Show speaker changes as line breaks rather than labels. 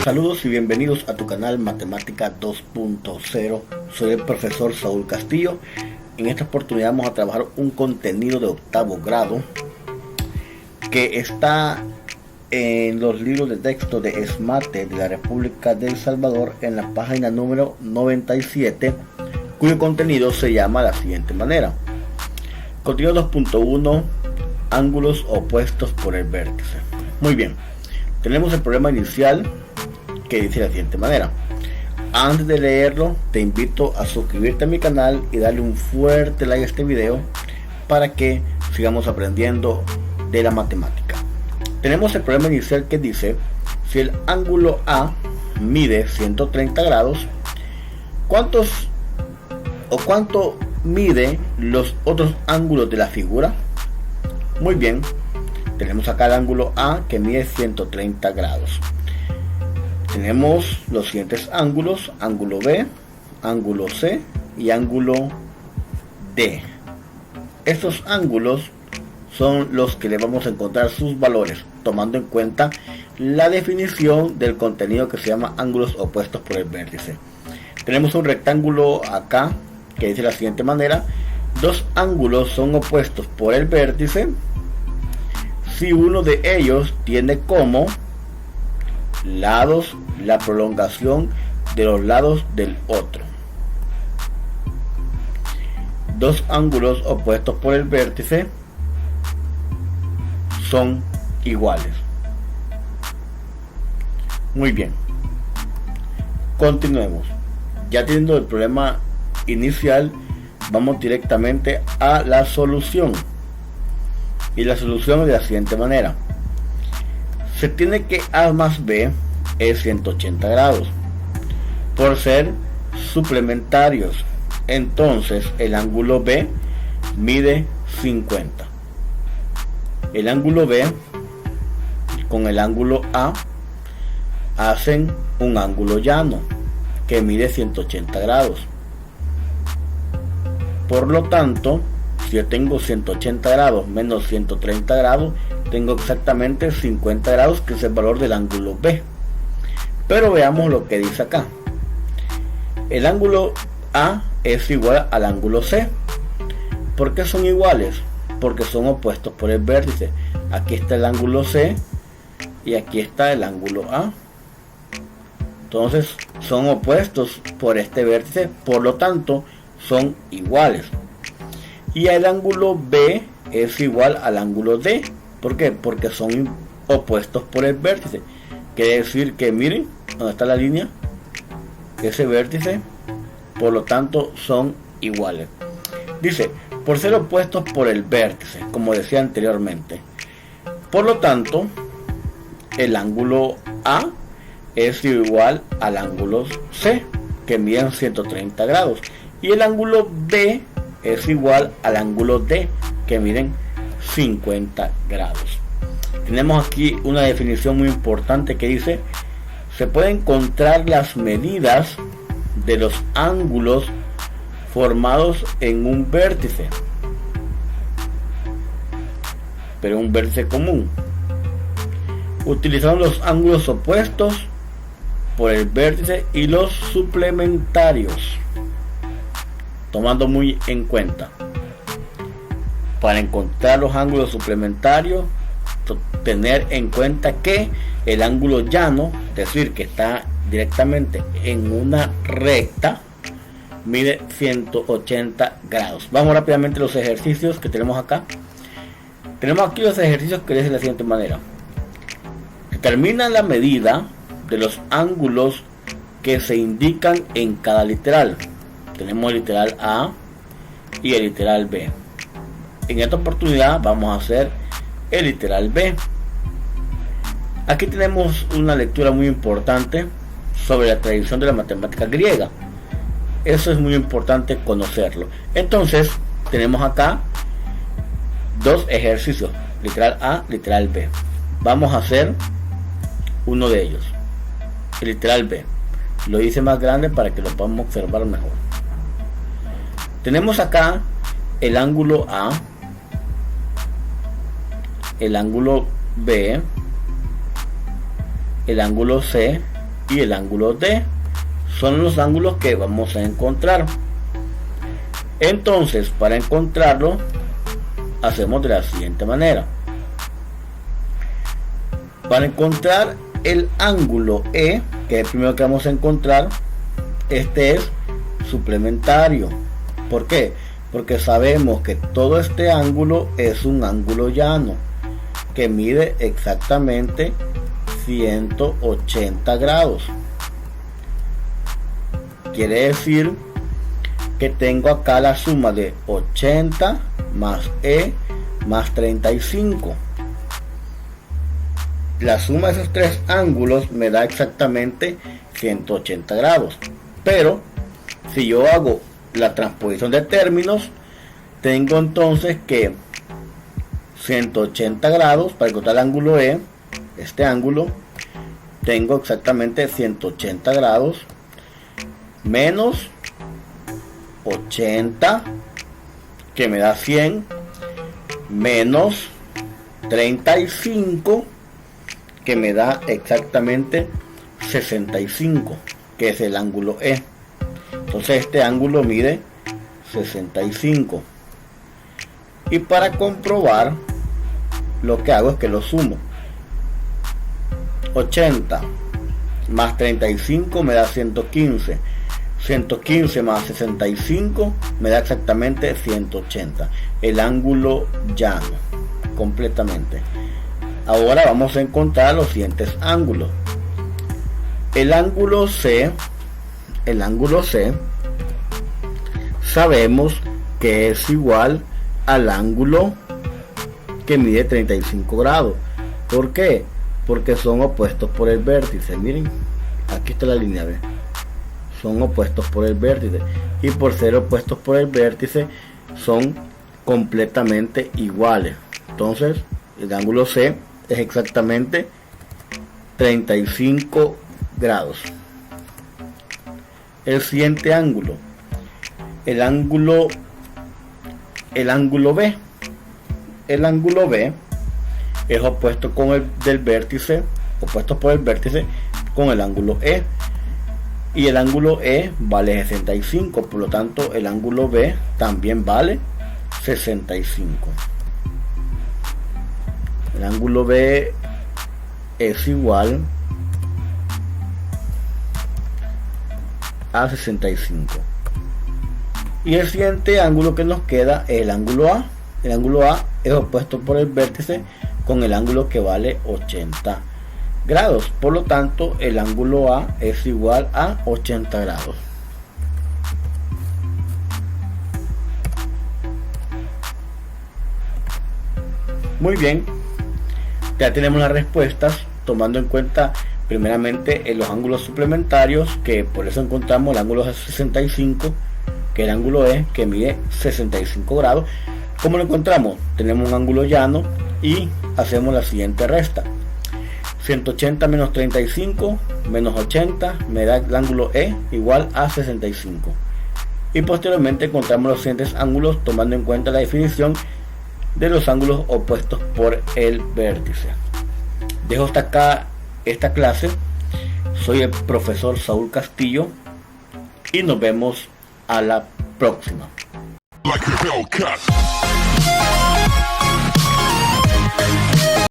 Saludos y bienvenidos a tu canal Matemática 2.0. Soy el profesor Saúl Castillo. En esta oportunidad vamos a trabajar un contenido de octavo grado que está en los libros de texto de ESMATE de la República de El Salvador, en la página número 97, cuyo contenido se llama de la siguiente manera: contenido 2.1, ángulos opuestos por el vértice. Muy bien, tenemos el problema inicial que dice de la siguiente manera. Antes de leerlo, te invito a suscribirte a mi canal y darle un fuerte like a este video para que sigamos aprendiendo de la matemática. Tenemos el problema inicial que dice: si el ángulo A mide 130 grados, ¿cuánto mide los otros ángulos de la figura? Muy bien, tenemos acá el ángulo A que mide 130 grados. Tenemos los siguientes ángulos: ángulo B, ángulo C y ángulo D. Estos ángulos son los que le vamos a encontrar sus valores, tomando en cuenta la definición del contenido que se llama ángulos opuestos por el vértice. Tenemos un rectángulo acá que dice de la siguiente manera: dos ángulos son opuestos por el vértice si uno de ellos tiene como lados la prolongación de los lados del otro. Dos ángulos opuestos por el vértice son iguales. Muy bien, continuemos. Ya teniendo el problema inicial, vamos directamente a la solución. Y la solución es de la siguiente manera: se tiene que A más B es 180 grados por ser suplementarios. Entonces el ángulo B mide 50. El ángulo B con el ángulo A hacen un ángulo llano que mide 180 grados. Por lo tanto, si yo tengo 180 grados menos 130 grados, tengo exactamente 50 grados, que es el valor del ángulo B. Pero veamos lo que dice acá. El ángulo A es igual al ángulo C. ¿Por qué son iguales? Porque son opuestos por el vértice. Aquí está el ángulo C y aquí está el ángulo A. Entonces son opuestos por este vértice, por lo tanto son iguales. Y el ángulo B es igual al ángulo D. ¿Por qué? Porque son opuestos por el vértice. Quiere decir que, miren, donde está la línea, ese vértice, por lo tanto son iguales. Dice, por ser opuestos por el vértice, como decía anteriormente. Por lo tanto, el ángulo A es igual al ángulo C, que miden 130 grados. Y el ángulo B es igual al ángulo D, que miden 50 grados. Tenemos aquí una definición muy importante que dice: se pueden encontrar las medidas de los ángulos formados en un vértice, pero un vértice común, utilizando los ángulos opuestos por el vértice y los suplementarios, tomando muy en cuenta. Para encontrar los ángulos suplementarios, tener en cuenta que el ángulo llano, es decir, que está directamente en una recta, mide 180 grados. Vamos rápidamente a los ejercicios que tenemos acá. Tenemos aquí los ejercicios que dicen de la siguiente manera: determina la medida de los ángulos que se indican en cada literal. Tenemos el literal A y el literal B. En esta oportunidad vamos a hacer el literal B. Aquí tenemos una lectura muy importante sobre la tradición de la matemática griega. Eso es muy importante conocerlo. Entonces tenemos acá dos ejercicios, literal A, literal B. Vamos a hacer uno de ellos, el literal B. Lo hice más grande para que lo podamos observar mejor. Tenemos acá el ángulo A, el ángulo B, el ángulo C y el ángulo D son los ángulos que vamos a encontrar. Entonces, para encontrarlo, hacemos de la siguiente manera. Para encontrar el ángulo E, que es el primero que vamos a encontrar, este es suplementario. ¿Por qué? Porque sabemos que todo este ángulo es un ángulo llano que mide exactamente 180 grados. Quiere decir que tengo acá la suma de 80 más E más 35. La suma de esos tres ángulos me da exactamente 180 grados. Pero si yo hago la transposición de términos, tengo entonces que 180 grados para encontrar el ángulo E, este ángulo, tengo exactamente 180 grados menos 80, que me da 100, menos 35, que me da exactamente 65, que es el ángulo E. Entonces este ángulo mide 65. Y para comprobar, lo que hago es que lo sumo. 80 más 35 me da 115. 115 más 65 me da exactamente 180. El ángulo llano, completamente. Ahora vamos a encontrar los siguientes ángulos. El ángulo C sabemos que es igual al ángulo que mide 35 grados. ¿Por qué? Porque son opuestos por el vértice. Miren, aquí está la línea, ¿ve? Son opuestos por el vértice, y por ser opuestos por el vértice son completamente iguales. Entonces el ángulo C es exactamente 35 grados. El siguiente ángulo, el ángulo B. El ángulo B es opuesto con el del vértice, opuesto por el vértice con el ángulo E, y el ángulo E vale 65, por lo tanto el ángulo B también vale 65. El ángulo B es igual a 65. Y el siguiente ángulo que nos queda es el ángulo A. El ángulo A es opuesto por el vértice con el ángulo que vale 80 grados. Por lo tanto, el ángulo A es igual a 80 grados. Muy bien, ya tenemos las respuestas, tomando en cuenta primeramente en los ángulos suplementarios, que por eso encontramos el ángulo 65, que el ángulo E, que mide 65 grados. ¿Cómo lo encontramos? Tenemos un ángulo llano y hacemos la siguiente resta. 180 menos 35 menos 80 me da el ángulo E igual a 65. Y posteriormente encontramos los siguientes ángulos tomando en cuenta la definición de los ángulos opuestos por el vértice. Dejo hasta acá esta clase. Soy el profesor Saúl Castillo y nos vemos a la próxima. Like